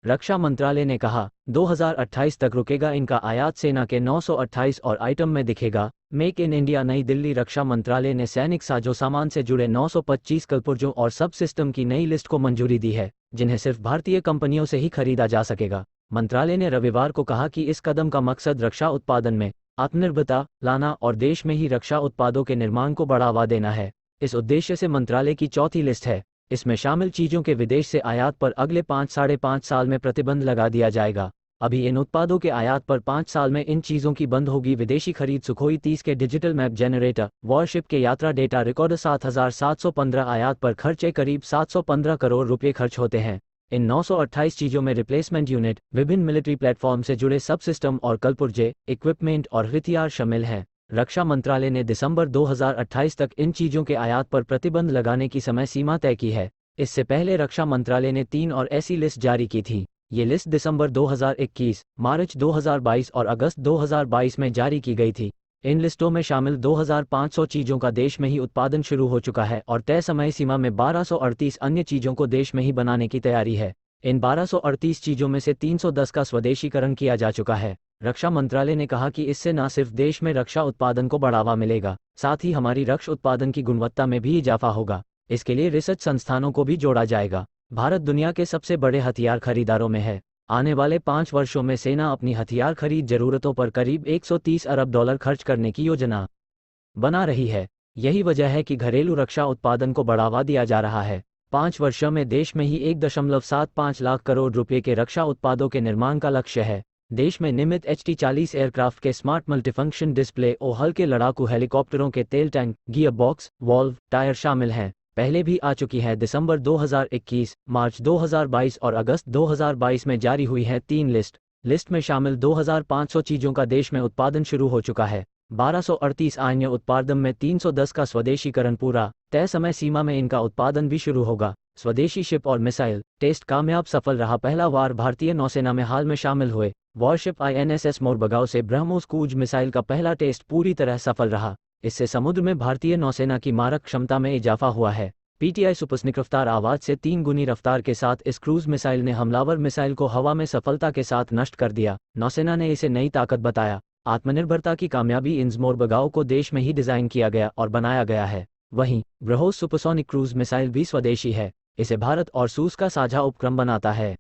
रक्षा मंत्रालय ने कहा 2028 तक रुकेगा इनका आयात, सेना के 928 और आइटम में दिखेगा। Make in India. नई दिल्ली। रक्षा मंत्रालय ने सैनिक साजो सामान से जुड़े 925 कलपुर्जों और सब सिस्टम की नई लिस्ट को मंजूरी दी है, जिन्हें सिर्फ भारतीय कंपनियों से ही खरीदा जा सकेगा। मंत्रालय ने रविवार को कहा कि इस कदम का मकसद रक्षा उत्पादन में आत्मनिर्भरता लाना और देश में ही रक्षा उत्पादों के निर्माण को बढ़ावा देना है। इस उद्देश्य से मंत्रालय की चौथी लिस्ट है। इसमें शामिल चीजों के विदेश से आयात पर अगले 5-5.5 साल में प्रतिबंध लगा दिया जाएगा। अभी इन उत्पादों के आयात पर 5 साल में इन चीजों की बंद होगी। विदेशी खरीद। सुखोई 30 के डिजिटल मैप जनरेटर, वॉरशिप के यात्रा डेटा रिकॉर्डर। 7,715 आयात पर खर्चे करीब 715 करोड़ रुपये खर्च होते हैं। इन 928 चीजों में रिप्लेसमेंट यूनिट, विभिन्न मिलिट्री प्लेटफॉर्म से जुड़े सब सिस्टम और कलपुर्जे, इक्विपमेंट और हथियार शामिल हैं। रक्षा मंत्रालय ने दिसंबर 2028 तक इन चीजों के आयात पर प्रतिबंध लगाने की समय सीमा तय की है। इससे पहले रक्षा मंत्रालय ने 3 और ऐसी लिस्ट जारी की थी। ये लिस्ट दिसंबर 2021, मार्च 2022 और अगस्त 2022 में जारी की गई थी। इन लिस्टों में शामिल 2500 चीजों का देश में ही उत्पादन शुरू हो चुका है और तय समय सीमा में 1238 अन्य चीजों को देश में ही बनाने की तैयारी है। इन 1238 चीजों में से 310 का स्वदेशीकरण किया जा चुका है। रक्षा मंत्रालय ने कहा कि इससे न सिर्फ देश में रक्षा उत्पादन को बढ़ावा मिलेगा, साथ ही हमारी रक्षा उत्पादन की गुणवत्ता में भी इजाफा होगा। इसके लिए रिसर्च संस्थानों को भी जोड़ा जाएगा। भारत दुनिया के सबसे बड़े हथियार खरीदारों में है। आने वाले 5 वर्षों में सेना अपनी हथियार खरीद जरूरतों पर करीब $130 अरब खर्च करने की योजना बना रही है। यही वजह है कि घरेलू रक्षा उत्पादन को बढ़ावा दिया जा रहा है। 5 वर्षों में देश में ही 1.75 लाख करोड़ रुपए के रक्षा उत्पादों के निर्माण का लक्ष्य है। देश में निर्मित HT-40 एयरक्राफ्ट के स्मार्ट मल्टीफंक्शन डिस्प्ले और हल्के लड़ाकू हेलीकॉप्टरों के तेल tank, gear box, valve, tyre शामिल हैं। पहले भी आ चुकी है। दिसंबर 2021, मार्च 2022 और अगस्त 2022 में जारी हुई है 3 लिस्ट में शामिल 2500 चीजों का देश में उत्पादन शुरू हो चुका है। 1238 अन्य उत्पादन में 310 का स्वदेशीकरण पूरा। तय समय सीमा में इनका उत्पादन भी शुरू होगा। स्वदेशी शिप और मिसाइल टेस्ट कामयाब सफल रहा। पहला वार भारतीय नौसेना में हाल में शामिल हुए वॉरशिप INSS मोरबगांव से ब्रह्मोस क्रूज मिसाइल का पहला टेस्ट पूरी तरह सफल रहा। इससे समुद्र में भारतीय नौसेना की मारक क्षमता में इजाफा हुआ है। PTI सुपरसोनिक रफ्तार आवाज से 3 गुनी रफ्तार के साथ इस क्रूज मिसाइल ने हमलावर मिसाइल को हवा में सफलता के साथ नष्ट कर दिया। नौसेना ने इसे नई ताकत बताया। आत्मनिर्भरता की कामयाबी। इन मोरबगांव को देश में ही डिजाइन किया गया और बनाया गया है। वहीं ब्रह्मोस सुपरसोनिक क्रूज मिसाइल भी स्वदेशी है। इसे भारत और रूस का साझा उपक्रम बनाता है।